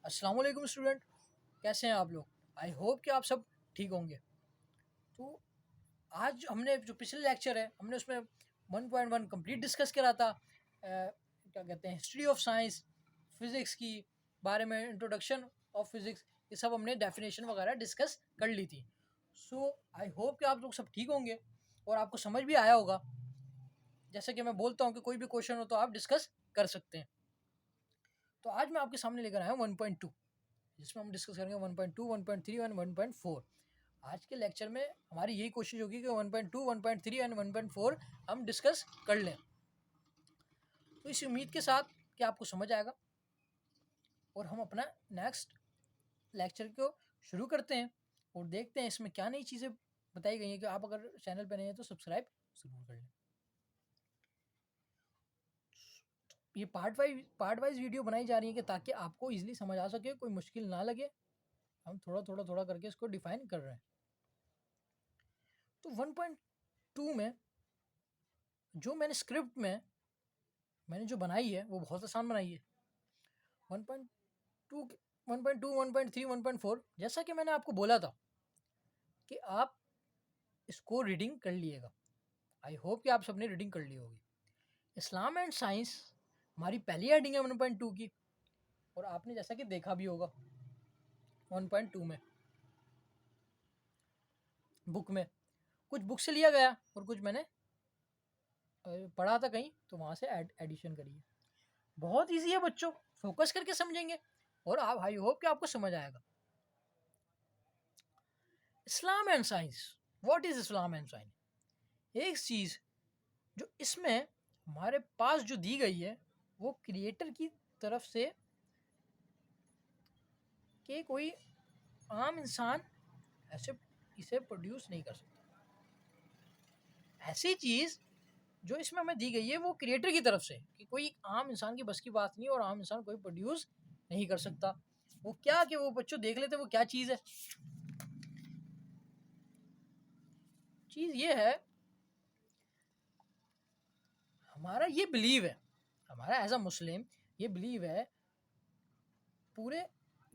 अस्सलाम वालेकुम स्टूडेंट, कैसे हैं आप लोग। आई होप कि आप सब ठीक होंगे। तो आज हमने जो पिछले लेक्चर है हमने उसमें 1.1 कंप्लीट डिस्कस करा था। क्या कहते हैं, हिस्ट्री ऑफ साइंस, फिज़िक्स की बारे में, इंट्रोडक्शन ऑफ फिज़िक्स, ये सब हमने डेफिनेशन वगैरह डिस्कस कर ली थी। सो आई होप कि आप लोग सब ठीक होंगे और आपको समझ भी आया होगा। जैसे कि मैं बोलता हूँ कि कोई भी क्वेश्चन हो तो आप डिस्कस कर सकते हैं। तो आज मैं आपके सामने लेकर आया हूँ 1.2, जिसमें हम डिस्कस करेंगे 1.2, 1.3 और 1.4। आज के लेक्चर में हमारी यही कोशिश होगी कि 1.2, 1.3 एंड 1.4 हम डिस्कस कर लें। तो इस उम्मीद के साथ कि आपको समझ आएगा और हम अपना नेक्स्ट लेक्चर को शुरू करते हैं और देखते हैं इसमें क्या नई चीज़ें बताई गई हैं। कि आप अगर चैनल पर नए हैं तो सब्सक्राइब ज़रूर कर लें। ये पार्ट वाइज वीडियो बनाई जा रही है कि ताकि आपको इजीली समझ आ सके, कोई मुश्किल ना लगे। हम थोड़ा करके इसको डिफाइन कर रहे हैं। तो 1.2 में जो मैंने स्क्रिप्ट में मैंने जो बनाई है वो बहुत आसान बनाई है। 1.2 1.2 1.3 1.4, जैसा कि मैंने आपको बोला था कि आप इसको रीडिंग कर लिएगा। आई होप कि आप सबने रीडिंग कर ली होगी। इस्लाम एंड साइंस हमारी पहली हेडिंग है 1.2 की, और आपने जैसा कि देखा भी होगा 1.2 में बुक में कुछ बुक से लिया गया और कुछ मैंने पढ़ा था कहीं तो वहाँ से एडिशन करी है। बहुत ईजी है बच्चों, फोकस करके समझेंगे और आप आई होप कि आपको समझ आएगा। इस्लाम and science, what is Islam and science. एक चीज़ जो इसमें हमारे पास जो दी गई है वो क्रिएटर की तरफ से, कि कोई आम इंसान ऐसे इसे प्रोड्यूस नहीं कर सकता। ऐसी चीज़ जो इसमें हमें दी गई है वो क्रिएटर की तरफ से, कि कोई आम इंसान की बस की बात नहीं और आम इंसान कोई प्रोड्यूस नहीं कर सकता। वो क्या, कि वो बच्चों देख लेते वो क्या चीज़ है। चीज़ ये है, हमारा ये बिलीव है, हमारा एज अ मुस्लिम ये बिलीव है, पूरे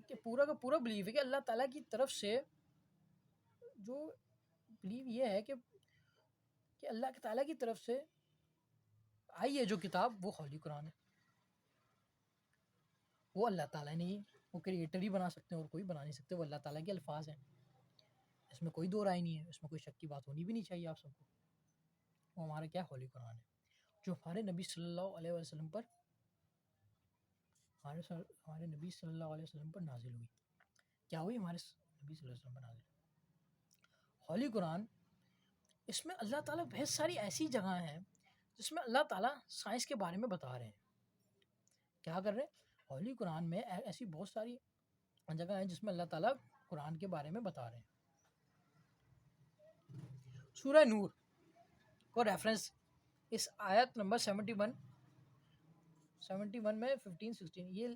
कि पूरा का पूरा बिलीव है कि अल्लाह ताला की तरफ से जो बिलीव ये है कि अल्लाह ताला की तरफ से आई है जो किताब, वो होली कुरान है। वो अल्लाह ताला नहीं, वो क्रिएटर ही बना सकते हैं और कोई बना नहीं सकते। वो अल्लाह ताला के अल्फाज हैं, इसमें कोई दो राय नहीं है, इसमें कोई शक की बात होनी भी नहीं चाहिए आप सबको। वो हमारा क्या होली कुरान है, जो हमारे नबी सल्लल्लाहु अलैहि वसल्लम पर हमारे नबी सल्लल्लाहु अलैहि वसल्लम पर नाजिल हुई। क्या हुई? हमारे नबी सल्लल्लाहु अलैहि वसल्लम पर नाजिल होली कुरान। इसमें अल्लाह ताला बहुत सारी ऐसी जगह हैं जिसमें अल्लाह ताला साइंस के बारे में बता रहे हैं। क्या कर रहे हैं? होली कुरान में ऐसी बहुत सारी जगह हैं जिसमें अल्लाह ताला कुरान के बारे में बता रहे हैं। सूरह नूर को रेफरेंस इस आयत नंबर 71 में 15 16 ये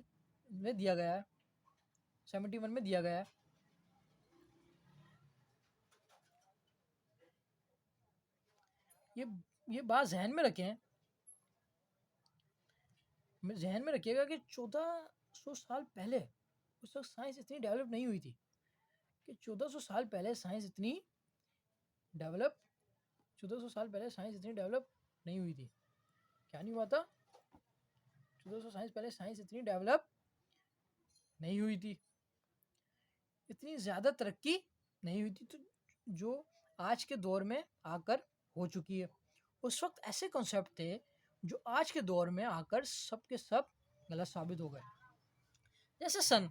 में दिया गया है। 71 में दिया गया है। ये बात जहन में रखें, जहन में रखिएगा कि 1400 साल पहले उस वक्त साइंस इतनी डेवलप नहीं हुई थी। कि 1400 साल पहले साइंस इतनी डेवलप 1400 साल पहले साइंस इतनी डेवलप नहीं हुई थी। क्या नहीं हुआ था? 1400 साइंस पहले साइंस इतनी डेवलप नहीं हुई थी, इतनी ज़्यादा तरक्की नहीं हुई थी तो जो आज के दौर में आकर हो चुकी है। उस वक्त ऐसे कॉन्सेप्ट थे जो आज के दौर में आकर सब के सब गलत साबित हो गए। जैसे सन,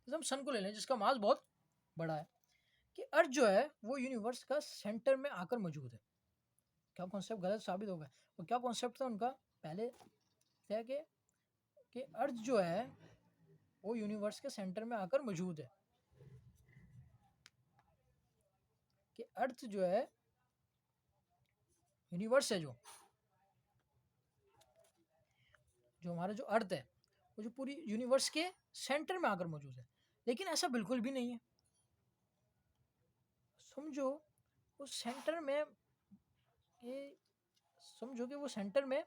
जैसे हम सन को ले लें जिसका मास बहुत बड़ा है, कि अर्थ जो है वो यूनिवर्स का सेंटर में आकर मौजूद है। क्या कॉन्सेप्ट गलत साबित हो गया? और क्या कॉन्सेप्ट था उनका? पहले था कि अर्थ जो है वो यूनिवर्स के सेंटर में आकर मौजूद है। कि अर्थ जो है यूनिवर्स है, जो हमारा जो अर्थ है वो जो पूरी यूनिवर्स के सेंटर में आकर मौजूद है। लेकिन ऐसा बिल्कुल भी नहीं है। समझो वो सेंटर में ये समझो कि वो सेंटर में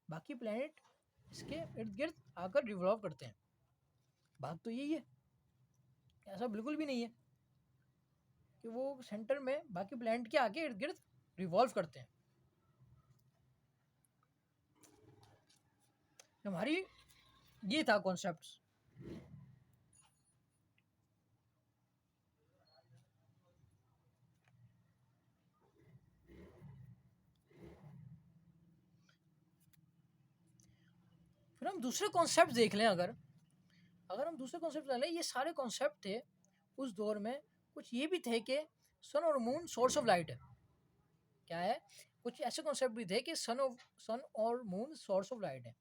बाकी प्लैनेट इसके इर्द गिर्द आकर रिवॉल्व करते हैं। बात तो यही है, ऐसा बिल्कुल भी नहीं है कि वो सेंटर में बाकी प्लैनेट के आगे इर्द गिर्द रिवॉल्व करते हैं। हमारी ये था कॉन्सेप्ट। फिर हम दूसरे कॉन्सेप्ट देख लें, अगर हम दूसरे कॉन्सेप्ट ले लें, ये सारे कॉन्सेप्ट थे उस दौर में। कुछ ये भी थे कि सन और मून सोर्स ऑफ लाइट है। क्या है? कुछ ऐसे कॉन्सेप्ट भी थे कि सन और मून सोर्स ऑफ लाइट है।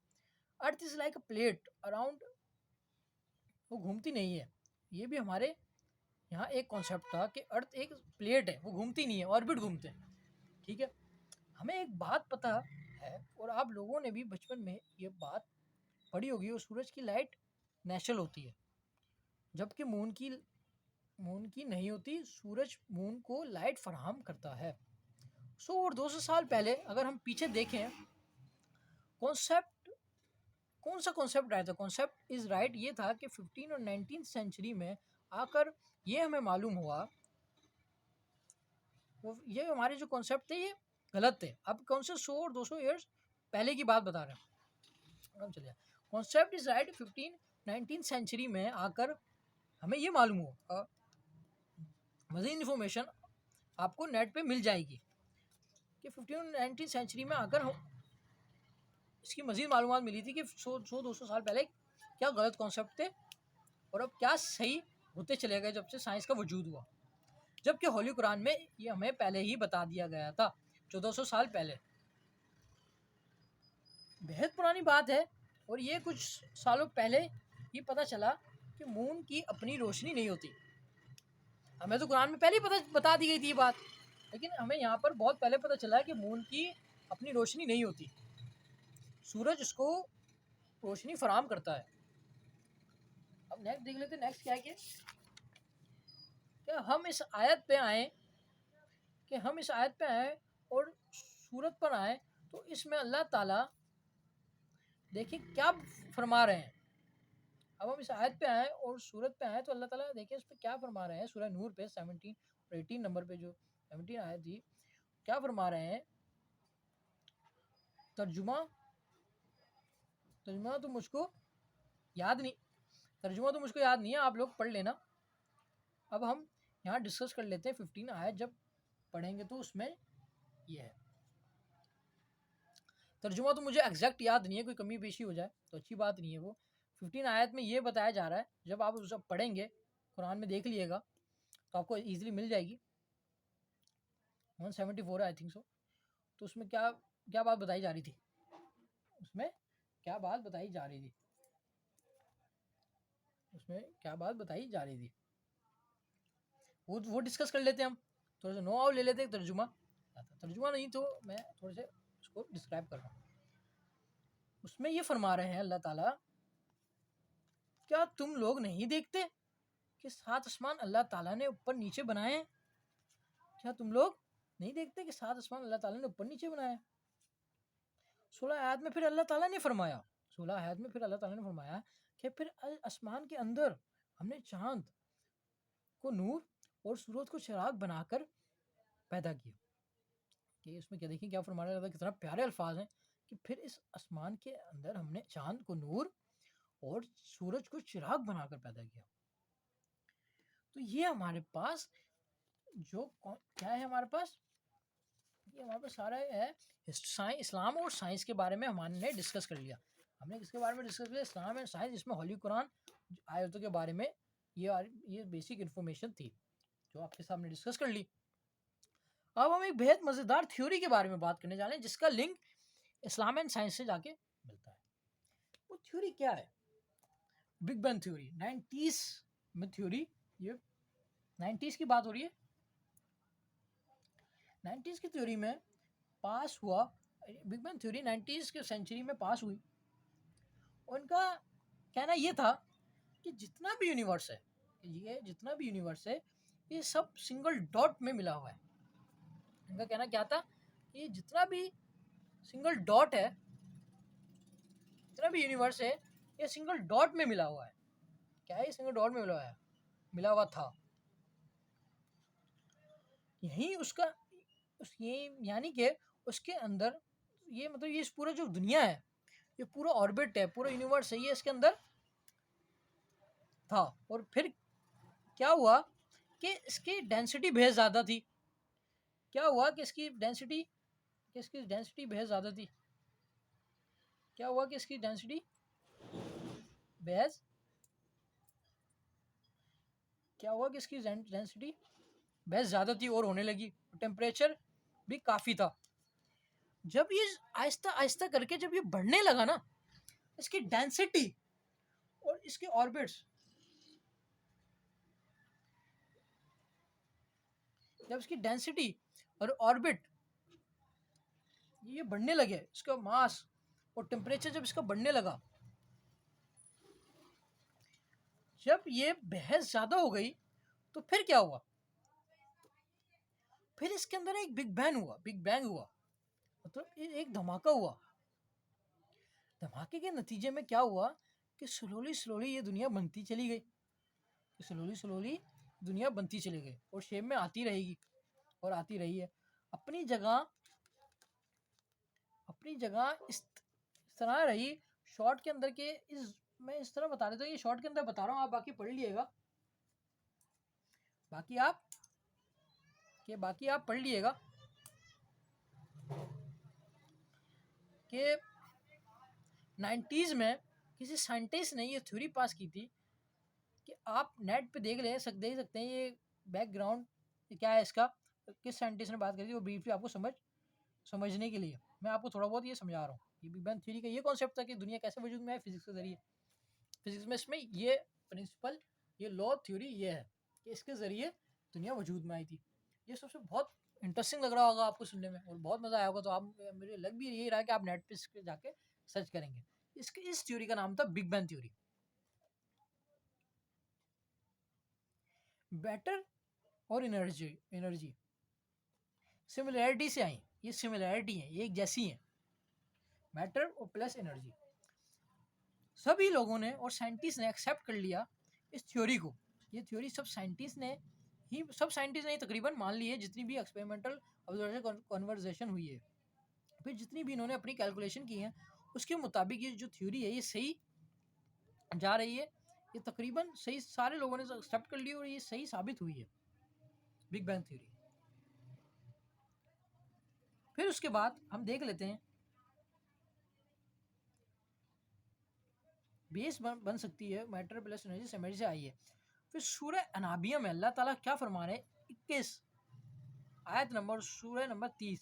Earth is like a plate around, वो घूमती नहीं है। ये भी हमारे यहाँ एक कॉन्सेप्ट था कि अर्थ एक प्लेट है, वो घूमती नहीं है, ऑर्बिट घूमते हैं। ठीक है, हमें एक बात पता है, और आप लोगों ने भी बचपन में ये बात पढ़ी होगी, वो सूरज की लाइट नेचुरल होती है, जबकि मून की नहीं होती। सूरज मून को लाइट फराहम करता है। 100 और 200 साल पहले अगर हम पीछे देखें, कॉन्सेप्ट कौन सा कॉन्सेप्ट आया था? कॉन्सेप्ट इज राइट ये था कि 15 और 19 सेंचुरी में आकर ये हमें मालूम हुआ, वो ये हमारे जो कॉन्सेप्ट थे ये गलत थे। अब कौन से 100 और 200 ईयर्स पहले की बात बता रहे हैं। हम चलिए, कॉन्सेप्ट इज राइट 19 सेंचुरी में आकर हमें ये मालूम हुआ। मज़ीद इन्फॉर्मेशन आपको नेट पे मिल जाएगी कि 15 और 19 सेंचुरी में आकर हम इसकी मज़ीद मालूमात मिली थी कि 100-200 साल पहले क्या गलत कॉन्सेप्ट थे और अब क्या सही होते चले गए जब से साइंस का वजूद हुआ। जबकि होली कुरान में ये हमें पहले ही बता दिया गया था, 1400 साल पहले। बेहद पुरानी बात है, और ये कुछ सालों पहले ये पता चला कि मून की अपनी रोशनी नहीं होती। हमें तो कुरान में पहले ही बता दी गई थी ये बात, लेकिन हमें यहाँ पर बहुत पहले पता चला कि मून की अपनी रोशनी नहीं होती, सूरज उसको रोशनी फराहम करता है। अब नेक्स्ट देख लेते हैं, नेक्स्ट क्या है कि हम इस आयत पे आए और सूरत पर आए, तो इसमें अल्लाह ताला देखिए क्या फरमा रहे हैं। अब हम इस आयत पे आए और सूरत पे आए तो अल्लाह ताला देखिए इस पे क्या फरमा रहे हैं। सूरह नूर पे 17 और 18 नंबर पे जो 17 आयत थी, क्या फरमा रहे हैं? तर्जुमा तो मुझको याद नहीं है, आप लोग पढ़ लेना। अब हम यहाँ डिस्कस कर लेते हैं 15 आयत, जब पढ़ेंगे तो उसमें ये है। तर्जुमा तो मुझे एग्जैक्ट याद नहीं है, कोई कमी पेशी हो जाए तो अच्छी बात नहीं है। वो 15 आयत में ये बताया जा रहा है, जब आप उसे पढ़ेंगे कुरान में देख लीजिएगा तो आपको ईजिली मिल जाएगी। 174 आई थिंक सो। तो उसमें क्या बात बताई जा रही थी? वो डिस्कस कर लेते हैं हम, थोड़ा सा नो आउट ले लेते हैं। तर्जुमा नहीं तो मैं थोड़े से उसको डिस्क्राइब कर रहा हूँ। उसमें ये फरमा रहे हैं अल्लाह ताला, क्या तुम लोग नहीं देखते कि 7 आसमान अल्लाह ताला ने ऊपर नीचे बनाए हैं? क्या तुम लोग नहीं देखते कि 7 आसमान अल्लाह ताला ने ऊपर नीचे बनाए हैं? 16 आयत में फिर अल्लाह ताला ने फरमाया कि फिर आसमान के अंदर हमने चांद को नूर और सूरज को चिराग बनाकर पैदा किया। कि इसमें क्या देखिए क्या फरमाया जाता है, कितना प्यारे अल्फाज हैं कि फिर इस आसमान के अंदर हमने चांद को नूर और सूरज को चिराग बनाकर पैदा किया। तो ये हमारे पास जो क्या है, हमारे पास सारा है इस्लाम और साइंस के बारे में हमने डिस्कस कर लिया। हमने किसके बारे में डिस्कस किया? इस्लाम एंड साइंस, जिसमें होली कुरान आयतों के बारे में ये बेसिक इन्फॉर्मेशन थी जो आपके सामने डिस्कस कर ली। अब हम एक बेहद मज़ेदार थ्योरी के बारे में बात करने जा रहे हैं, जिसका लिंक इस्लाम एंड साइंस से जाके मिलता है। वो थ्योरी क्या है? Big bang theory. 90s में थ्योरी, ये 90s की बात हो रही है। 90s की थ्योरी में पास हुआ, बिग बैंग थ्योरी 90s के सेंचुरी में पास हुई। उनका कहना ये था कि जितना भी यूनिवर्स है ये सब सिंगल डॉट में मिला हुआ है। इनका कहना क्या था कि जितना भी सिंगल डॉट है, जितना भी यूनिवर्स है, ये सिंगल डॉट में मिला हुआ है। क्या है, सिंगल डॉट में मिला हुआ था। यही उसका ये यानी कि उसके अंदर ये मतलब ये पूरा जो दुनिया है, ये पूरा ऑर्बिट है, पूरा यूनिवर्स है, ये इसके अंदर था। और फिर क्या हुआ कि इसकी डेंसिटी बेहद ज़्यादा थी। क्या हुआ कि इसकी डेंसिटी बेहद ज़्यादा थी। क्या हुआ कि इसकी डेंसिटी बेहद क्या हुआ कि इसकी डेंसिटी बेहद ज़्यादा थी और होने लगी। टेम्परेचर भी काफ़ी था। जब ये आहिस्ता आहिस्ता करके जब ये बढ़ने लगा ना, इसकी डेंसिटी और इसके ऑर्बिट्स, जब इसकी डेंसिटी और ऑर्बिट ये बढ़ने लगे, इसका मास और टेम्परेचर जब इसका बढ़ने लगा, जब ये बेहद ज़्यादा हो गई, तो फिर क्या हुआ? फिर इसके अंदर एक बिग बैंग हुआ, मतलब एक धमाका हुआ। धमाके के नतीजे में क्या हुआ कि स्लोली स्लोली ये दुनिया बनती चली गई। स्लोली स्लोली दुनिया बनती चली गई और शेप में आती रहेगी और आती रही है। अपनी जगह इस तरह रही। शॉर्ट के अंदर के मैं इस तरह बता देता हूँ, ये शॉर्ट के अंदर बता रहा हूँ, आप बाकी पढ़ लीजिएगा। बाकी आप पढ़ लीजिएगा कि 90s में किसी साइंटिस्ट ने ये थ्योरी पास की थी कि आप नेट पे देख सकते हैं ये बैकग्राउंड क्या है इसका, किस साइंटिस्ट ने बात करी थी, वो ब्रीफली आपको समझने के लिए मैं आपको थोड़ा बहुत ये समझा रहा हूँ। ये बिग बैंग थ्योरी का ये कॉन्सेप्ट था कि दुनिया कैसे वजूद में है फिजिक्स के जरिए। फिजिक्स में इसमें ये प्रिंसिपल, ये लॉ थ्योरी ये है कि इसके ज़रिए दुनिया वजूद में आई थी। ये सबसे बहुत इंटरेस्टिंग लग रहा होगा आपको सुनने में और बहुत मज़ा आया होगा, तो आप मुझे लग भी यही रहा है कि आप नेट पे जाके सर्च करेंगे। इस थ्योरी का नाम था बिग बैंग थ्योरी। बैटर और एनर्जी सिमिलैरिटी से आई, ये सिमिलैरिटी है, ये एक जैसी है, मैटर और प्लस एनर्जी। सभी लोगों ने और साइंटिस्ट ने एक्सेप्ट कर लिया इस थ्योरी को। ये थ्योरी सब साइंटिस्ट ने तकरीबन मान ली है, जितनी भी एक्सपेरिमेंटल ऑब्जर्वेशन कन्वर्सेशन हुई है, फिर जितनी भी इन्होंने अपनी कैलकुलेशन की है, उसके मुताबिक ये जो थ्योरी है ये सही जा रही है। ये तकरीबन सही सारे लोगों ने एक्सेप्ट कर ली और ये सही साबित हुई है, बिग बैंग थ्योरी। फिर उसके बाद हम देख लेते हैं बेस बन सकती है मैटर प्लस एनर्जी समझ से आई है। फिर सूरह अनाबिया में अल्लाह ताला क्या फरमा रहे हैं, 21 आयत नंबर, सूरह नंबर 30।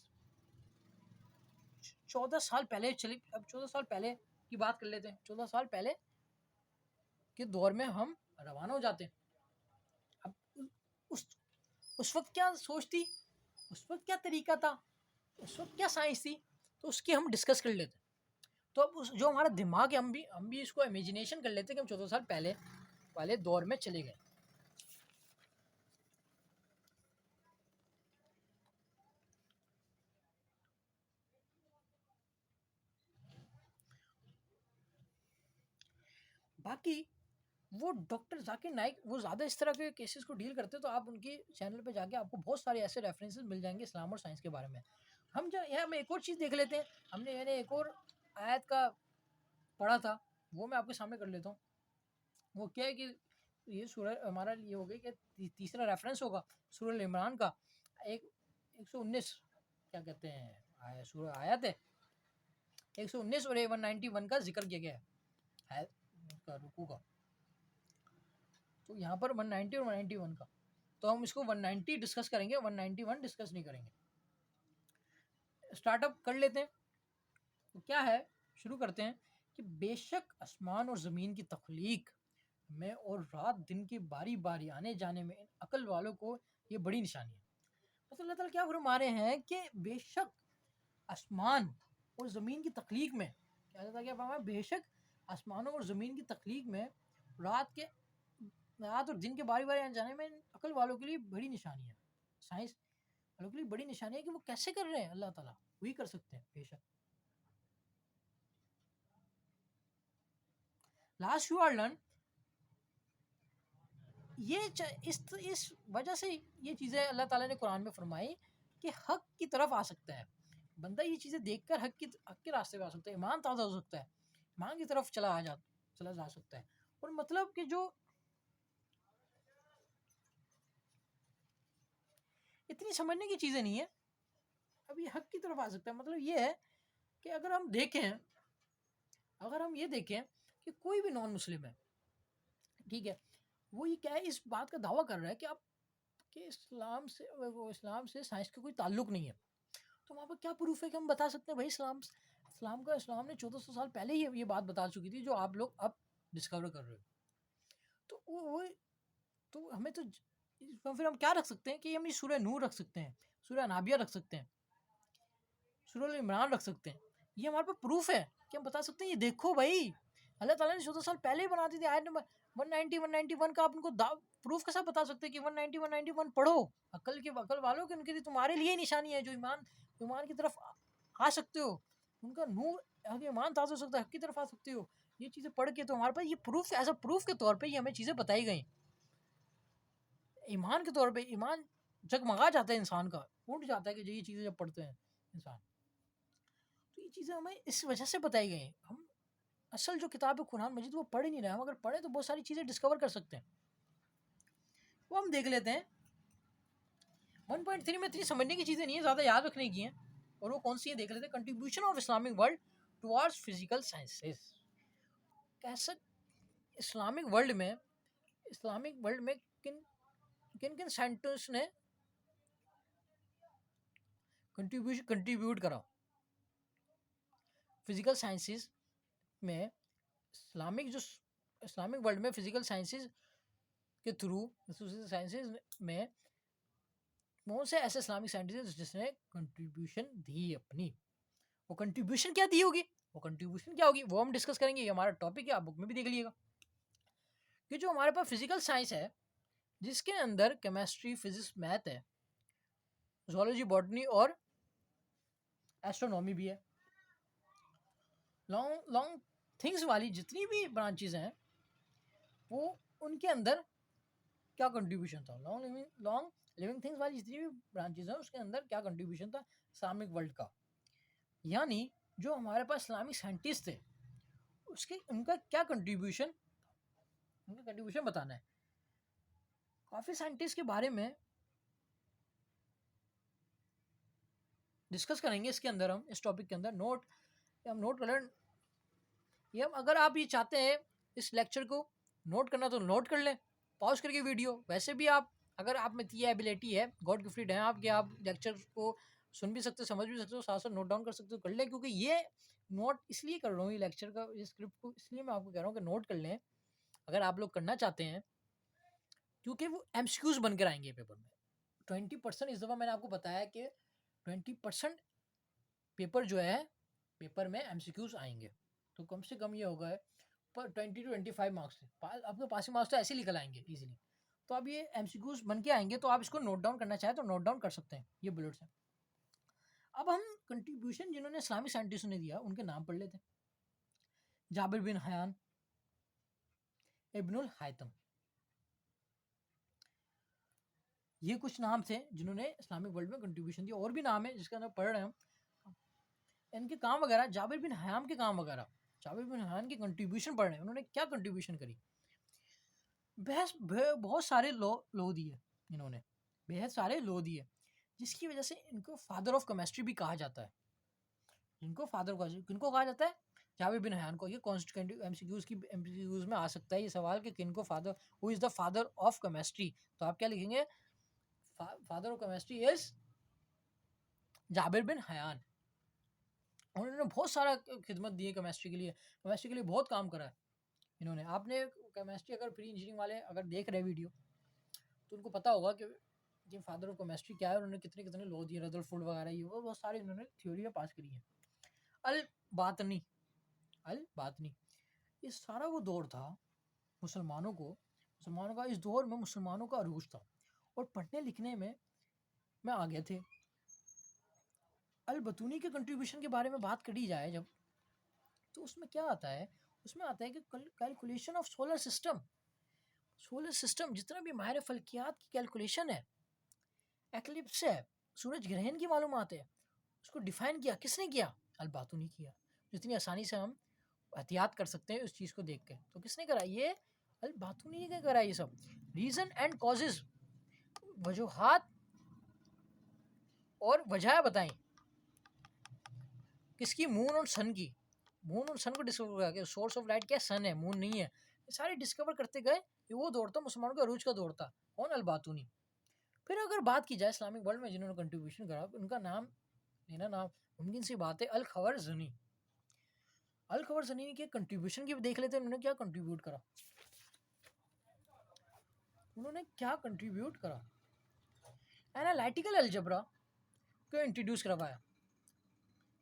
14 साल पहले चली, अब 14 साल पहले की बात कर लेते हैं। 14 साल पहले के दौर में हम रवाना हो जाते हैं। अब उस उस वक्त क्या सोच थी, उस वक्त क्या तरीका था, उस वक्त क्या साइंस थी, तो उसकी हम डिस्कस कर लेते हैं। तो अब उस जो हमारा दिमाग है, हम भी इसको इमेजिनेशन कर लेते हैं कि हम 14 साल पहले वाले दौर में चले गए। बाकी वो डॉक्टर जाकिर नाइक वो ज़्यादा इस तरह के केसेस को डील करते हैं, तो आप उनके चैनल पे जाके आपको बहुत सारे ऐसे रेफरेंसेस मिल जाएंगे इस्लाम और साइंस के बारे में। हम जो यहाँ में एक और चीज़ देख लेते हैं, मैंने एक और आयत का पढ़ा था, वो मैं आपके सामने कर लेता हूँ। वो क्या है कि ये सूरह हमारा ये हो गई कि तीसरा रेफरेंस होगा सूरह इमरान का, एक 119 क्या कहते हैं सूरह आयत है 119 और 191 का जिक्र किया गया है उसका रुकू का। तो यहाँ पर 190 और 191 का, तो हम इसको 190 डिस्कस करेंगे, 191 डिस्कस नहीं करेंगे। स्टार्टअप कर लेते हैं। तो क्या है, शुरू करते हैं कि बेशक आसमान और ज़मीन की तख्लीक में और रात दिन की बारी बारी आने जाने में इन अकल वालों को ये बड़ी निशानी है। मतलब अल्लाह ताला क्या फरमा रहे हैं कि बेशक आसमान और ज़मीन की तख्लीक में, क्या फरमा, बेशक आसमानों और ज़मीन की तख्लीक में रात और दिन के बारी बारी आने जाने में इन अकल वालों के लिए बड़ी निशानी है, साइंस वालों के लिए बड़ी निशानी है कि वो कैसे कर रहे हैं, अल्लाह ताला वही कर सकते हैं बेशक। लास्ट यू आर लर्न इस वजह से ये चीज़ें अल्लाह ताला ने कुरान में फरमाई कि हक की तरफ आ सकता है बंदा। ये चीज़ें देखकर हक के रास्ते पे आ सकता है, ईमान ताज़ा हो सकता है, ईमान की तरफ चला जा सकता है। और मतलब कि जो इतनी समझने की चीज़ें नहीं है, अब ये हक की तरफ आ सकता है। मतलब ये है कि अगर हम ये देखें कि कोई भी नॉन मुस्लिम है, ठीक है, वो ये क्या है, इस बात का दावा कर रहा है कि आप कि इस्लाम से साइंस का कोई ताल्लुक नहीं है। तो वहाँ पर क्या प्रूफ है कि हम बता सकते हैं भाई इस्लाम ने 1400 साल पहले ही ये बात बता चुकी थी जो आप लोग अब डिस्कवर कर रहे हो। तो वो तो हमें तो फिर हम क्या रख सकते हैं कि हम ये सूरह नूर रख सकते हैं, सूरह नाबिया रख सकते हैं, सूरह इमरान रख सकते हैं। ये हमारे पास प्रूफ है कि हम बता सकते हैं, ये देखो भाई अल्लाह ताला ने 14 साल पहले ही बना दी थी। आयत नंबर 190 191 का आप उनको प्रूफ कैसा बता सकते हैं कि 190 191 पढ़ो, अकल वालों के उनके लिए तुम्हारे लिए निशानी है जो ईमान की तरफ आ सकते हो, उनका नूर आगे ईमान ताज़ा हो सकता है, हक की तरफ आ सकते हो। ये चीज़ें पढ़ के तो हमारे पास ये प्रूफ एज अ प्रूफ के तौर पे ये हमें चीज़ें बताई गई। ईमान के तौर पे ईमान जगमगा जाता है इंसान का, उठ जाता है कि ये चीज़ें जब पढ़ते हैं इंसान। तो ये चीज़ें हमें इस वजह से बताई गई। हम असल जो किताब है कुरान मजीद वो पढ़ ही नहीं रहे। हम अगर पढ़े तो बहुत सारी चीज़ें डिस्कवर कर सकते हैं। वो हम देख लेते हैं। 1.3 में इतनी समझने की चीज़ें नहीं है, ज़्यादा याद रखने की हैं। और वो कौन सी है देख लेते हैं। Contribution of Islamic world towards physical sciences. कैसे इस्लामिक वर्ल्ड में किन किन किन साइंटिस्ट ने कंट्रीब्यूट करा फिजिकल साइंसेस में। इस्लामिक वर्ल्ड में फिजिकल साइंसेस के थ्रू साइंसेस में कौन से ऐसे इस्लामिक साइंटिस्ट जिसने कंट्रीब्यूशन दी अपनी। वो कंट्रीब्यूशन क्या दी होगी, वो कंट्रीब्यूशन क्या होगी वो हम डिस्कस करेंगे। ये हमारा टॉपिक है, आप बुक में भी देख लीजिएगा कि जो हमारे पास फिजिकल साइंस है जिसके अंदर केमिस्ट्री फिजिक्स मैथ है, जूलॉजी बॉटनी और एस्ट्रोनॉमी भी है। लॉन्ग लॉन्ग थिंग्स वाली जितनी भी ब्रांचेज हैं वो उनके अंदर क्या कंट्रीब्यूशन था। लॉन्ग लिविंग थिंग्स वाली जितनी भी ब्रांचेज हैं उसके अंदर क्या कंट्रीब्यूशन था इस्लामिक वर्ल्ड का। यानी जो हमारे पास इस्लामिक साइंटिस्ट थे उनका क्या कंट्रीब्यूशन, उनका कंट्रीब्यूशन बताना है। काफ़ी साइंटिस्ट के बारे में डिस्कस करेंगे इसके अंदर। हम इस टॉपिक के अंदर हम नोट कर लें। ये हम अगर आप ये चाहते हैं इस लेक्चर को नोट करना तो नोट कर लें पॉज करके वीडियो। वैसे भी आप अगर आप में ये एबिलिटी है, गॉड गिफ्टेड है आपके, आप लेक्चर को सुन भी सकते हो, समझ भी सकते हो, साथ साथ नोट डाउन कर सकते हो, कर लें। क्योंकि ये नोट इसलिए कर रहा हूँ, ये लेक्चर का ये स्क्रिप्ट को इसलिए मैं आपको कह रहा हूँ कि नोट कर लें अगर आप लोग करना चाहते हैं, क्योंकि वो एमसीक्यूज बनकर आएंगे पेपर में। 20% इस दफ़ा मैंने आपको बताया कि 20% पेपर जो है पेपर में एमसीक्यूज आएंगे। तो कम से कम ये होगा पर 20 to 25 मार्क्स से आपके पासिंग मार्क्स तो ऐसे ही निकल आएंगे इजीली। तो अब ये एमसीक्यूज बन के आएंगे तो आप इसको नोट डाउन करना चाहें तो नोट डाउन कर सकते हैं, ये बुलेट्स हैं। अब हम कंट्रीब्यूशन जिन्होंने इस्लामिक साइंटिस्ट ने दिया उनके नाम पढ़ लेते हैं। Jabir bin Hayyan, Ibnul Haitham, ये कुछ नाम थे जिन्होंने इस्लामिक वर्ल्ड में कंट्रीब्यूशन दिया। और भी नाम है जिसके अंदर पढ़ रहे हैं हम, इनके काम वगैरह, जाबिर बिन हयाम के काम वगैरह, जाबिर बिन हयान की कंट्रीब्यूशन पढ़ रहे हैं, उन्होंने क्या कंट्रीब्यूशन करी। बहुत सारे लो दिए इन्होंने, बेहद सारे लो दिए, जिसकी वजह से इनको फादर ऑफ केमिस्ट्री भी कहा जाता है। किनको कहा जाता है, जाबिर बिन हयान को। ये कॉन्स्टिट्यूंट एमसीक्यूज में आ सकता है ये सवाल कि किनको father, who is the father of chemistry. तो आप क्या लिखेंगे, father of chemistry is Jabir bin Hayyan. उन्होंने बहुत सारा खिदमत दी है केमिस्ट्री के लिए बहुत काम करा है इन्होंने। आपने केमिस्ट्री अगर प्री इंजीनियरिंग वाले अगर देख रहे वीडियो तो उनको पता होगा कि ये फादर ऑफ केमिस्ट्री क्या है, उन्होंने कितने कितने लो दिए, रदरफोर्ड वगैरह, ये वो बहुत सारे इन्होंने थ्योरी में पास करी है। अल बातनी ये सारा वो दौर था मुसलमानों का, इस दौर में मुसलमानों का अरूज था और पढ़ने लिखने में आ गए थे। अल बतूनी के कंट्रीब्यूशन के बारे में बात करी जाए जब, तो उसमें क्या आता है, उसमें आता है कि calculation of solar system. Solar system जितना भी हमारे फल्कियात की कैलकुलेशन है, एक्लिप्स है, सूरज ग्रहण की मालूमात है, उसको डिफाइन किया किसने किया? अलबातू ने किया। जितनी आसानी से हम एहतियात कर सकते हैं उस चीज़ को देख के, तो किसने करा? ये अलबातू ने करा ये सब। रीज़न एंड कॉजेज, वजूहात और वजह बताएं किसकी? मून और सन की। मून और सन को डिस्कवर किया कि सोर्स ऑफ लाइट क्या सन है, मून नहीं है। ये सारे डिस्कवर करते गए। ये वो दौर था मुसलमानों का अरूज का दौर था। कौन? अलबातूनी। फिर अगर बात की जाए इस्लामिक वर्ल्ड में जिन्होंने कंट्रीब्यूशन करा, उनका नाम लेना नाम मुमकिन सी बात है, अल खवरज़नी। अल खवरज़नी के कंट्रीब्यूशन की देख लेते हैं, उन्होंने क्या कंट्रीब्यूट करा। उन्होंने क्या कंट्रीब्यूट करा? एनालिटिकल अलजबरा को इंट्रोड्यूस करवाया।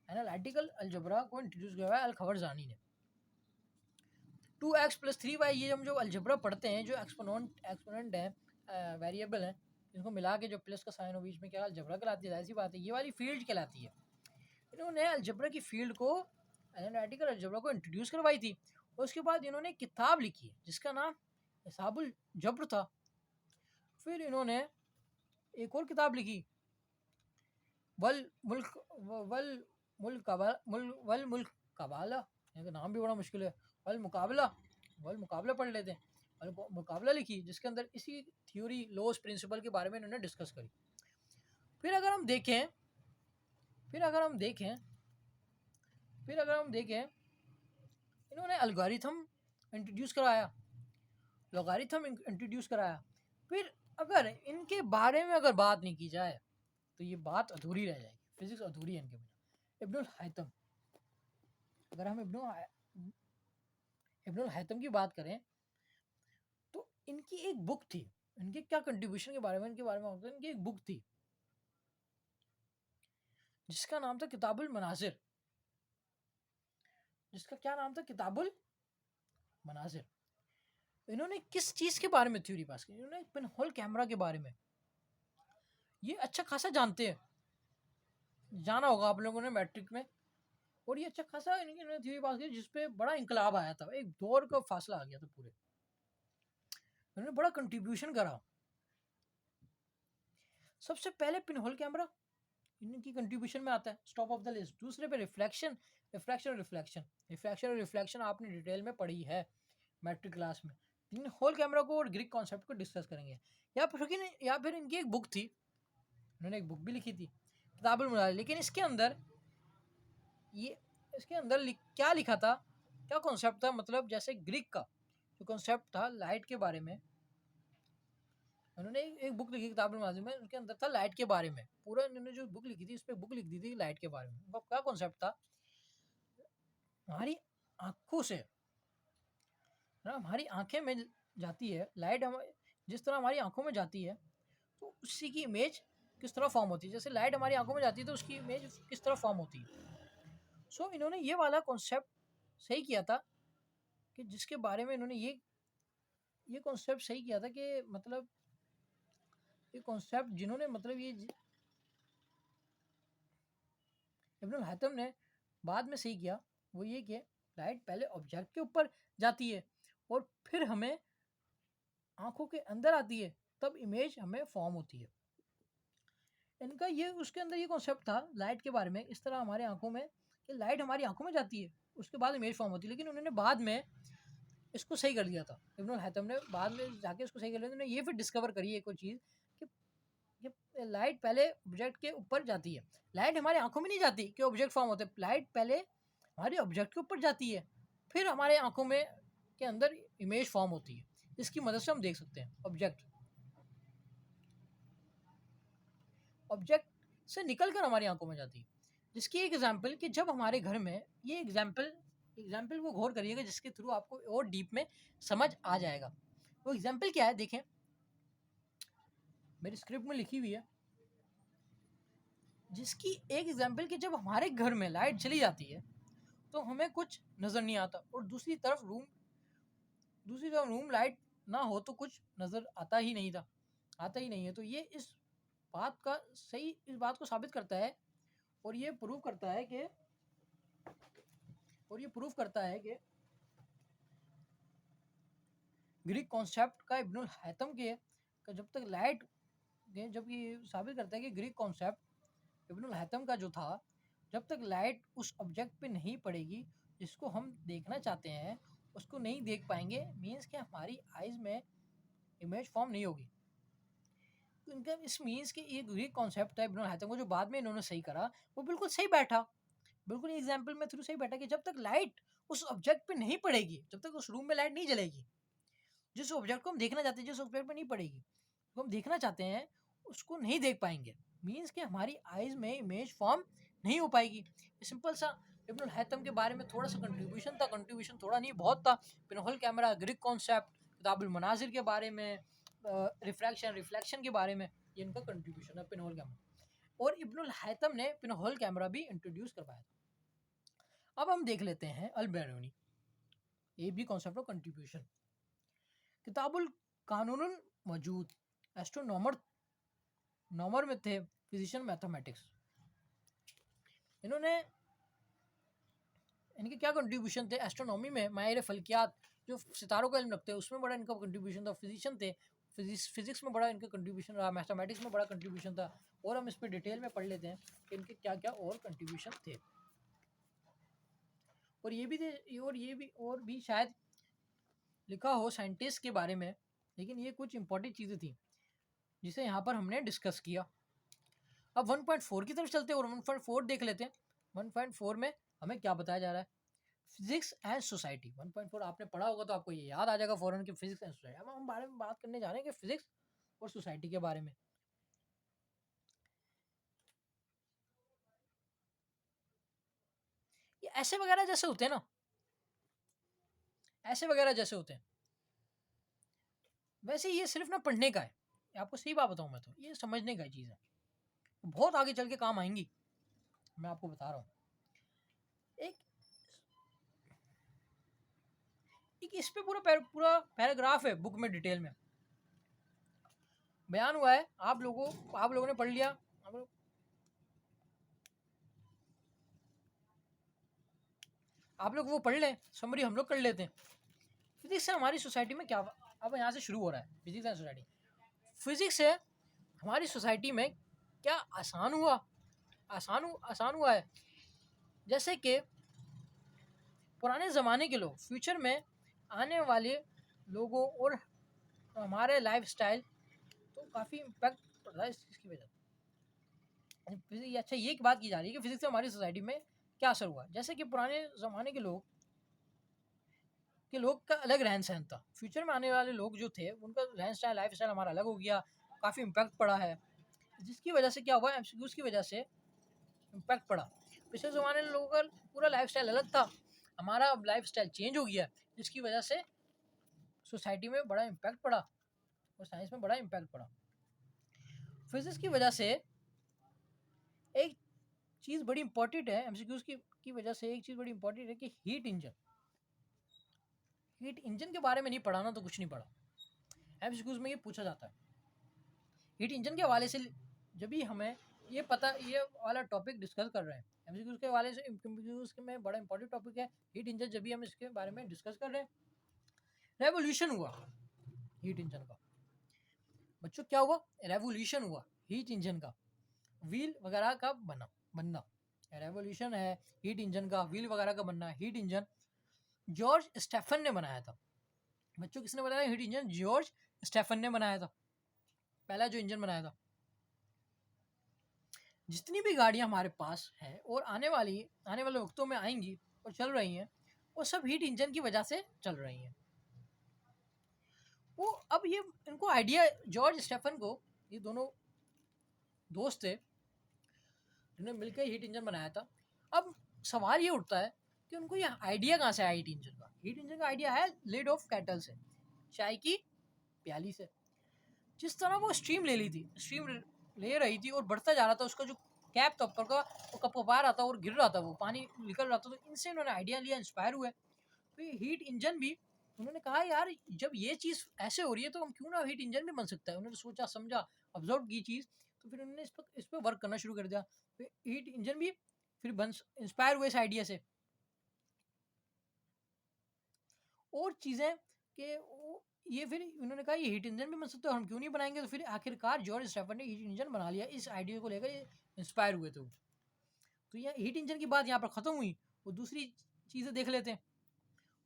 एनालिटिकल अलजबरा को इंट्रोड्यूस करवाया अल खवरज़नी ने। 2x+3y, ये हम जो अलजबरा पढ़ते हैं, जो एक्सपोनेंट है, वेरिएबल है, इनको मिला के जो प्लस का साइन हो बीच में, क्या अलजबरा कहलाती है? ऐसी बात है, ये वाली फील्ड कहलाती है। इन्होंने अलजबरा की फील्ड को, एनालिटिकल अलजबरा को इंट्रोड्यूस करवाई थी। और उसके बाद इन्होंने किताब लिखी जिसका नाम हिसाबुल जब्र था। फिर इन्होंने एक और किताब लिखी, वल मुल्क वल मुल्क कबाला, नाम भी बड़ा मुश्किल है। वल मुकाबला पढ़ लेते हैं। वल मुकाबला लिखी जिसके अंदर इसी थ्योरी, लॉस, प्रिंसिपल के बारे में इन्होंने डिस्कस करी। फिर अगर हम देखें इन्होंने अलगोरिथम इंट्रोड्यूस कराया, लॉगरिथम इंट्रोड्यूस कराया। फिर अगर इनके बारे में अगर बात नहीं की जाए तो ये बात अधूरी रह जाएगी, फिजिक्स अधूरी है इनके बिना। इब्नुल हैतम, अगर हम इब्नुल हैतम की बात करें तो इनकी एक बुक थी। इनके क्या कंट्रीब्यूशन के बारे में, इनके बारे में होता है, इनकी एक बुक थी जिसका नाम था किताबुल मनाजिर। जिसका क्या नाम था? किताबुल मनाजिर। इन्होंने किस चीज़ के बारे में थ्योरी पास की? इन्होंने पिनहोल कैमरा के बारे में। ये अच्छा खासा जानते हैं, जाना होगा आप लोगों ने मैट्रिक में। और ये अच्छा खासा इन्होंने थ्योरी पास की जिसपे बड़ा इंकलाब आया था, एक दौर का फासला आ गया था पूरे। इन्होंने बड़ा कंट्रीब्यूशन करा। सबसे पहले पिनहोल कैमरा इनकी कंट्रीब्यूशन में आता है, टॉप ऑफ द लिस्ट। दूसरे पे रिफ्लेक्शन और रिफ्लेक्शन आपने डिटेल में पढ़ी है मैट्रिक क्लास में। पिनहोल कैमरा को और ग्रीक कॉन्सेप्ट को डिस्कस करेंगे। या फिर इनकी एक बुक थी, इन्होंने एक बुक भी लिखी थी, किताबुल मनाजिर। लेकिन इसके अंदर क्या लिखा था, क्या कॉन्सेप्ट था? मतलब जैसे ग्रीक का जो कॉन्सेप्ट था लाइट के बारे में, उन्होंने एक बुक लिखी किताबुल मनाजिर में, उनके अंदर था लाइट के बारे में। पूरा इन्होंने जो बुक लिखी थी, उस पर बुक लिख दी थी लाइट के बारे में। उनका क्या कॉन्सेप्ट था? हमारी आँखों से ना, हमारी आँखें में जाती है लाइट, हम जिस तरह हमारी आँखों में जाती है तो उसी की इमेज किस तरह फॉर्म होती है। जैसे लाइट हमारी आँखों में जाती है तो उसकी इमेज किस तरह फॉर्म होती है। सो इन्होंने ये वाला कॉन्सेप्ट सही किया था कि जिसके बारे में इन्होंने ये कॉन्सेप्ट सही किया था कि मतलब ये कॉन्सेप्ट जिन्होंने मतलब ये इब्नुल हैतम ने बाद में सही किया, वो ये कि लाइट पहले ऑब्जेक्ट के ऊपर जाती है और फिर हमें आंखों के अंदर आती है, तब इमेज हमें फॉर्म होती है। इनका ये उसके अंदर ये कॉन्सेप्ट था लाइट के बारे में, इस तरह हमारे आंखों में, कि लाइट हमारी आंखों में जाती है उसके बाद इमेज फॉर्म होती है। लेकिन उन्होंने बाद में इसको सही कर दिया था, इब्नुल हैतम ने बाद में जाके इसको सही कर लिया। उन्होंने ये फिर डिस्कवर करी एक और चीज़ कि लाइट पहले ऑब्जेक्ट के ऊपर जाती है। लाइट हमारे आंखों में नहीं जाती कि ऑब्जेक्ट फॉर्म होते हैं, लाइट पहले हमारे ऑब्जेक्ट के ऊपर जाती है, फिर हमारे आंखों में के अंदर इमेज फॉर्म होती है। इसकी मदद से हम देख सकते हैं ऑब्जेक्ट से निकल कर हमारी आंखों में जाती है। जिसकी एक एग्जाम्पल कि जब हमारे घर में, ये एग्जाम्पल वो गौर करिएगा जिसके थ्रू आपको और डीप में समझ आ जाएगा। वो एग्जाम्पल क्या है देखें, मेरी स्क्रिप्ट में लिखी हुई है, जिसकी एक एग्जाम्पल कि जब हमारे घर में लाइट चली जाती है तो हमें कुछ नज़र नहीं आता, और दूसरी तरफ रूम लाइट ना हो तो कुछ नज़र आता ही नहीं है। तो ये इस बात को साबित करता है, और ये प्रूव करता है कि ग्रीक कॉन्सेप्ट का इब्नुल हैतम के जब तक लाइट, जब ये साबित करता है कि ग्रीक कॉन्सेप्ट इब्नुल हैतम का जो था, जब तक लाइट उस ऑब्जेक्ट पे नहीं पड़ेगी जिसको हम देखना चाहते हैं, उसको नहीं देख पाएंगे, मीन्स कि हमारी आइज़ में इमेज फॉर्म नहीं होगी। तो इनका इस मीन्स कि ये ग्रीक कॉन्सेप्ट है इब्नुल हैतम को, जो बाद में इन्होंने सही करा, वो बिल्कुल सही बैठा, बिल्कुल एग्जाम्पल में थ्रू सही बैठा कि जब तक लाइट उस ऑब्जेक्ट पे नहीं पड़ेगी, जब तक उस रूम में लाइट नहीं जलेगी, जिस ऑब्जेक्ट को हम देखना चाहते हैं, जिस ऑब्जेक्ट पे नहीं पड़ेगी, जो हम देखना चाहते हैं, उसको नहीं देख पाएंगे, मीन्स कि हमारी आइज़ में इमेज फॉर्म नहीं हो पाएगी। सिंपल सा इब्नुल हैतम के बारे में थोड़ा सा कंट्रीब्यूशन था, कंट्रीब्यूशन थोड़ा नहीं बहुत था। पिनहोल कैमरा, ग्रीक कॉन्सेप्ट, किताबुल मनाजिर के बारे में, रिफ्लेक्शन के बारे में, ये इनका कंट्रीब्यूशन है पिनहोल कैमरा। और इब्नुल हैतम ने पिनहोल कैमरा भी इंट्रोड्यूस करवाया था। अब हम देख लेते हैं अल बैरूनी, ये भी कॉन्सेप्ट ऑफ कंट्रीब्यूशन। किताबुल कानूनुल मौजूद, एस्ट्रोनॉमर नॉमर में थे, फिजिशियन मैथमेटिक्स। इन्होंने, इनके क्या कंट्रीब्यूशन थे एस्ट्रोनॉमी में, माहिर फल्कियात, जो सितारों का इल्म रखते हैं, उसमें बड़ा इनका कंट्रीब्यूशन था। फिजिशियन थे, फिजिक्स में बड़ा इनका कंट्रीब्यूशन रहा, मैथमेटिक्स में बड़ा कंट्रीब्यूशन था। और हम इस पर डिटेल में पढ़ लेते हैं कि इनके क्या क्या और कंट्रीब्यूशन थे। और ये भी थे, और भी शायद लिखा हो साइंटिस्ट के बारे में, लेकिन ये कुछ इंपॉर्टेंट चीज़ें थी जिसे यहाँ पर हमने डिस्कस किया। अब 1.4 की तरफ चलते हैं और 1.4 देख लेते हैं। 1.4 में हमें क्या बताया जा रहा है, फिजिक्स एंड सोसाइटी। 1.4 आपने पढ़ा होगा तो आपको ये याद आ जाएगा फॉरन की फिजिक्स एंड सोसाइटी। अब हम बारे में बात करने जा रहे हैं कि फिजिक्स और सोसाइटी के बारे में। ये ऐसे वगैरह जैसे होते हैं ना, ऐसे वगैरह जैसे होते हैं, वैसे ये सिर्फ ना पढ़ने का है, आपको सही बात बताऊं मैं तो, ये समझने का चीज़ है, बहुत आगे चल के काम आएंगी, मैं आपको बता रहा हूँ। एक एक इस पे पूरा पैराग्राफ है बुक में, डिटेल में बयान हुआ है। आप लोगों ने पढ़ लिया, आप लोग वो पढ़ लें, समरी हम लोग कर लेते हैं। फिजिक्स से हमारी सोसाइटी में क्या, अब यहाँ से शुरू हो रहा है फिजिक्स एंड सोसाइटी। फिजिक्स से हमारी सोसाइटी में क्या आसान हुआ है। जैसे कि पुराने ज़माने के लोग, फ्यूचर में आने वाले लोगों और हमारे लाइफस्टाइल तो काफ़ी इम्पैक्ट पड़ रहा है इसकी वजह से। अच्छा, ये बात की जा रही है कि फिजिक्स से हमारी सोसाइटी में क्या असर हुआ। जैसे कि पुराने ज़माने के लोग का अलग रहन सहन था, फ्यूचर में आने वाले लोग जो थे उनका रहन स्टाइल, लाइफ स्टाइल हमारा अलग हो गया, काफ़ी इम्पैक्ट पड़ा है। जिसकी वजह से क्या हुआ, एमसीक्यूज़ की वजह से इम्पैक्ट पड़ा। पिछले ज़माने में लोगों का पूरा लाइफ स्टाइल अलग था, हमारा अब लाइफ स्टाइल चेंज हो गया, जिसकी वजह से सोसाइटी में बड़ा इम्पैक्ट पड़ा और साइंस में बड़ा इम्पैक्ट पड़ा। फिजिक्स की वजह से एक चीज़ बड़ी इंपॉर्टेंट है, एमसीक्यूज़ की वजह से एक चीज़ बड़ी इंपॉर्टेंट है कि हीट इंजन के बारे में नहीं पढ़ाना तो कुछ नहीं पढ़ा। एमसीक्यूज़ में ये पूछा जाता है हीट इंजन के हवाले से, जब भी हमें ये वाला टॉपिक डिस्कस कर रहे हैं एमसीक्यूज़ के हवाले से, एमसीक्यूज़ में बड़ा इंपॉर्टेंट टॉपिक है हीट इंजन, जब भी हम इसके बारे में डिस्कस कर रहे हैं। रेवोल्यूशन हुआ हीट इंजन का, बच्चों क्या हुआ, रेवोल्यूशन हुआ हीट इंजन का, व्हील वगैरह का बनना, रेवोल्यूशन है हीट इंजन का, व्हील वगैरह का बनना। हीट इंजन जॉर्ज स्टेफन ने बनाया था। बच्चों किसने बनाया हीट इंजन, जॉर्ज स्टेफन ने बनाया था, पहला जो इंजन बनाया था। जितनी भी गाड़ियां हमारे पास हैं और आने वाले वक्तों में आएंगी और चल रही हैं, वो सब हीट इंजन की वजह से चल रही हैं। वो अब ये इनको आइडिया, जॉर्ज स्टेफन को, ये दोनों दोस्त थे जिन्होंने मिलकर हीट इंजन बनाया था। अब सवाल ये उठता है कि उनको ये आइडिया कहाँ से आया हीट इंजन का। हीट इंजन का आइडिया है लिड ऑफ कैटल से, चाय की प्याली से। जिस तरह वो स्ट्रीम ले रही थी और बढ़ता जा रहा था, उसका जो कैप था ऊपर का, वो कपकपा रहा था और गिर रहा था, वो पानी निकल रहा था, तो इनसे उन्होंने आइडिया लिया, इंस्पायर हुए। तो ये हीट इंजन भी उन्होंने कहा यार जब ये चीज़ ऐसे हो रही है तो हम क्यों ना हीट इंजन भी बन सकता है। उन्होंने सोचा समझा, ऑब्जर्व की चीज़, तो फिर उन्होंने इस पर वर्क करना शुरू कर दिया। तो हीट इंजन भी फिर इंस्पायर हुए इस आइडिया से। और चीज़ें कि ये फिर उन्होंने कहा ये हीट इंजन भी बन सकते हो, हम क्यों नहीं बनाएंगे। तो फिर आखिरकार जॉर्ज स्टेफन ने हीट इंजन बना लिया। इस आइडिया को लेकर इंस्पायर हुए थे वो। तो ये हीट इंजन की बात यहाँ पर ख़त्म हुई। वो दूसरी चीज़ें देख लेते हैं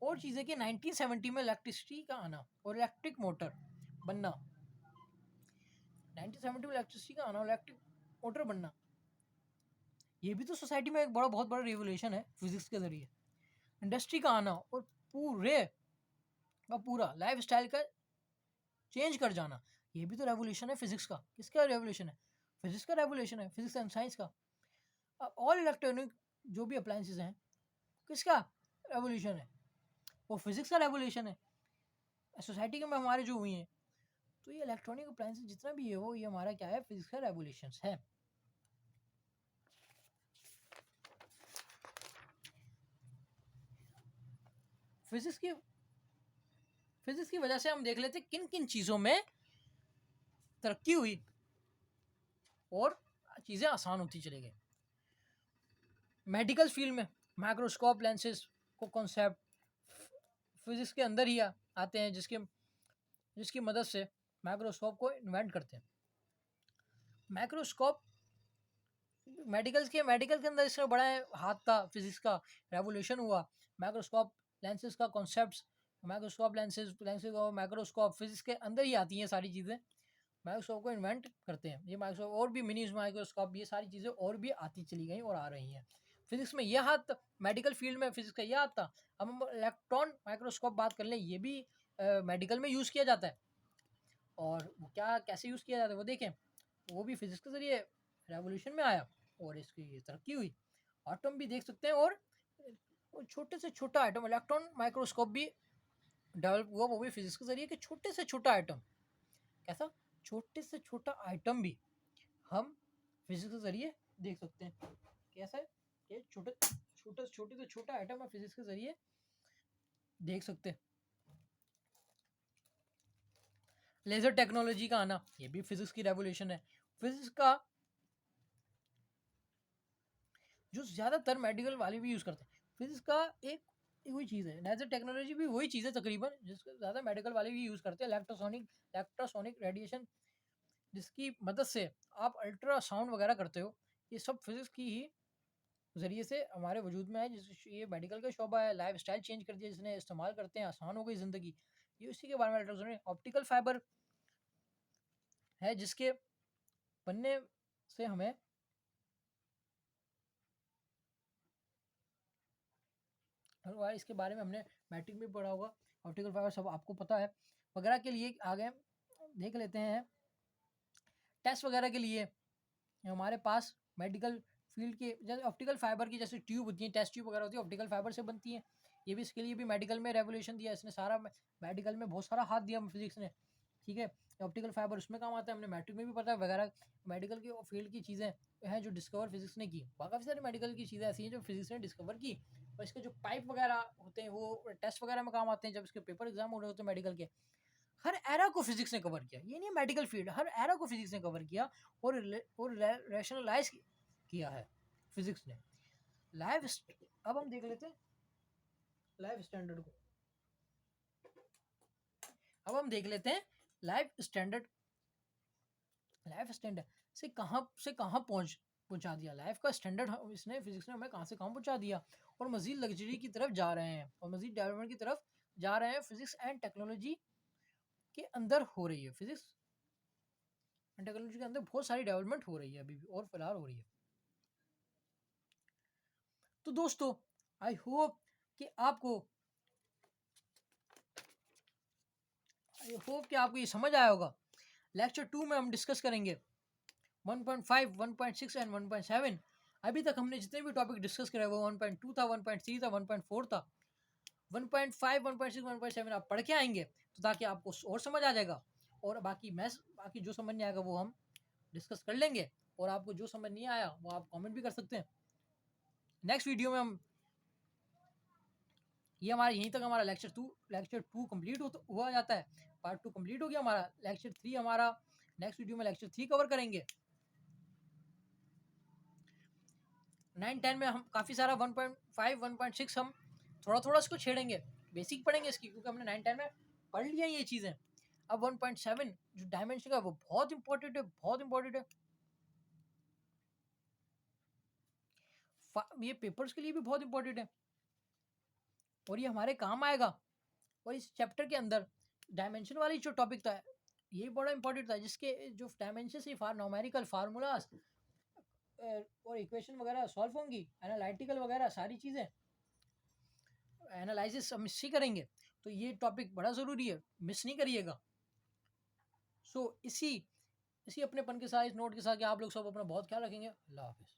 और चीज़ें कि 1970 में इलेक्ट्रिसिटी का आना और इलेक्ट्रिक मोटर बनना। 1970 में इलेक्ट्रिसिटी का आना और इलेक्ट्रिक मोटर बनना, ये भी तो सोसाइटी में एक बहुत बड़ा रिवोल्यूशन है फिजिक्स के ज़रिए। इंडस्ट्री का आना और पूरे का पूरा लाइफ स्टाइल का चेंज कर जाना, ये भी तो रेवोल्यूशन है फिजिक्स का। किसका रेवोल्यूशन है? फिजिक्स का रेवोल्यूशन है, फिजिक्स एंड साइंस का। अब ऑल इलेक्ट्रॉनिक जो भी अप्लायंसेस हैं, किसका रेवोल्यूशन है? वो फिजिक्स का रेवोल्यूशन है। सोसाइटी के में हमारे जो हुई हैं, तो ये इलेक्ट्रॉनिक अप्लायंसेस जितना भी है वो ये हमारा क्या है? फिजिक्स का रेवोल्यूशन है। फिजिक्स की वजह से हम देख लेते किन किन चीज़ों में तरक्की हुई और चीज़ें आसान होती चली गई। मेडिकल फील्ड में माइक्रोस्कोप लेंसेज को कॉन्सेप्ट फिजिक्स के अंदर ही आते हैं, जिसकी मदद से माइक्रोस्कोप को इन्वेंट करते हैं। माइक्रोस्कोप मेडिकल के अंदर इसका बड़ा हाथ था, फिजिक्स का रेवोल्यूशन हुआ। माइक्रोस्कोप लेंसेज का कॉन्सेप्ट, माइक्रोस्कोप लेंसेज और माइक्रोस्कोप फिजिक्स के अंदर ही आती हैं सारी चीज़ें। माइक्रोस्कोप को इन्वेंट करते हैं ये माइक्रोस्कोप, और भी मिनी माइक्रोस्कोप, ये सारी चीज़ें और भी आती चली गई और आ रही हैं। फिजिक्स में यह हाथ, मेडिकल फील्ड में फिजिक्स का यह हाथ था। अब हम इलेक्ट्रॉन माइक्रोस्कोप बात कर लें, ये भी मेडिकल में यूज़ किया जाता है। और वो क्या कैसे यूज़ किया जाता है वो देखें, वो भी फिजिक्स के ज़रिए रेवोल्यूशन में आया और इसकी तरक्की हुई। आटम भी देख सकते हैं, और छोटे से छोटा आइटम इलेक्ट्रॉन माइक्रोस्कोप भी डेवलप हुआ, वो भी फिजिक्स के ज़रिए कि छोटे से छोटा आइटम, कैसा छोटे से छोटा आइटम भी हम फिजिक्स के ज़रिए देख सकते हैं। कैसा है कि छोटे से छोटा आइटम हम फिजिक्स के ज़रिए देख सकते हैं। लेज़र टेक्नोलॉजी का आना, ये भी फिजिक्स की रेवोल्यूशन है। फिजिक्स का जो ज़्यादातर मेडिकल वाले भी यूज़ करते हैं, फिजिक्स का एक वही चीज़ है। लेज़र टेक्नोलॉजी भी वही चीज़ है तकरीबन जिसको ज़्यादा मेडिकल वाले भी यूज़ करते हैं। इलेक्ट्रोसोनिक रेडिएशन, जिसकी मदद से आप अल्ट्रासाउंड वगैरह करते हो, ये सब फिजिक्स की ही ज़रिए से हमारे वजूद में है। जिस ये मेडिकल का शोबा है, लाइफ स्टाइल चेंज कर दिया जिसने, इस्तेमाल करते हैं, आसान हो गई ज़िंदगी। ये उसी के बारे में अल्ट्रासोनिक। ऑप्टिकल फाइबर है जिसके बनने से हमें और इसके बारे में हमने मैट्रिक में पढ़ा होगा। ऑप्टिकल फाइबर सब आपको पता है। वगैरह के लिए आगे देख लेते हैं। टेस्ट वगैरह के लिए हमारे पास मेडिकल फील्ड के जैसे ऑप्टिकल फाइबर की जैसे ट्यूब होती है, टेस्ट ट्यूब वगैरह होती है, ऑप्टिकल फाइबर से बनती है। ये भी इसके लिए भी मेडिकल में रेवोल्यूशन दिया इसने, सारा मेडिकल में बहुत सारा हाथ दिया फिजिक्स ने। ठीक है, ऑप्टिकल फाइबर उसमें काम आता है, हमने मैट्रिक में भी पता है वगैरह। मेडिकल की फील्ड की चीज़ें हैं जो डिस्कवर फिजिक्स ने की। काफ़ी सारी मेडिकल की चीज़ें ऐसी हैं जो फिजिक्स ने डिस्कवर की। और इसके जो पाइप वगैरह होते हैं वो टेस्ट वगैरह में काम आते हैं, जब इसके पेपर एग्जाम हो रहे होते हैं मेडिकल के। हर एरा को फिजिक्स ने कवर किया, ये नहीं मेडिकल फील्ड, हर एरा को फिजिक्स ने कवर किया और रैशनलाइज किया है फिजिक्स ने। लाइफ अब हम देख लेते हैं लाइफ स्टैंडर्ड को। अब हम देख लेते हैं लाइफ स्टैंडर्ड से कहाँ पहुंचा दिया लाइफ का स्टैंडर्ड इसने, फिजिक्स ने हमें कहाँ से कहाँ पहुंचा दिया। और मजीद लग्जरी की तरफ जा रहे हैं और मजीद डेवलपमेंट की तरफ जा रहे हैं। फिजिक्स एंड टेक्नोलॉजी के अंदर हो रही है, फिजिक्स एंड टेक्नोलॉजी के अंदर बहुत सारी डेवलपमेंट हो रही है अभी भी और फिलहाल हो रही है। तो दोस्तों आई होप कि आपको ये समझ आया होगा। लेक्चर 2 में हम डिस्कस करेंगे 1.5, 1.6 एंड 1.7। अभी तक हमने जितने भी टॉपिक डिस्कस करे वो 1.2 था, 1.3 था, 1.4 था। 1.5, 1.6, 1.7 आप पढ़ के आएंगे तो ताकि आपको और समझ आ जाएगा। और बाकी जो समझ नहीं आएगा वो हम डिस्कस कर लेंगे। और आपको जो समझ नहीं आया वो आप कमेंट भी कर सकते हैं। नेक्स्ट वीडियो में हम ये हमारा यहीं तक हमारा लेक्चर 2 कंप्लीट हुआ जाता है। पार्ट 2 कंप्लीट हो गया हमारा। लेक्चर 3 हमारा नेक्स्ट वीडियो में लेक्चर 3 कवर करेंगे। 9, 10 में हम काफ़ी सारा 1.5, 1.6 हम थोड़ा थोड़ा इसको छेड़ेंगे, बेसिक पढ़ेंगे इसकी, क्योंकि हमने 9, 10 में पढ़ लिया ये चीज़ें। अब 1.7 जो डायमेंशन का वो बहुत इंपॉर्टेंट है, बहुत इंपॉर्टेंट है। ये पेपर्स के लिए भी बहुत इंपॉर्टेंट है और ये हमारे काम आएगा। और इस चैप्टर के अंदर डायमेंशन वाली जो टॉपिक था ये बड़ा इंपॉर्टेंट था, जिसके जो डायमेंशन से न्यूमेरिकल फार्मूलाज और इक्वेशन वगैरह सॉल्व होंगी, एनालिटिकल वगैरह सारी चीज़ें, एनालिसिस हम इससे करेंगे। तो ये टॉपिक बड़ा ज़रूरी है, मिस नहीं करिएगा। सो इसी अपनेपन के साथ, इस नोट के साथ कि आप लोग सब अपना बहुत ख्याल रखेंगे। अल्लाह हाफिज़।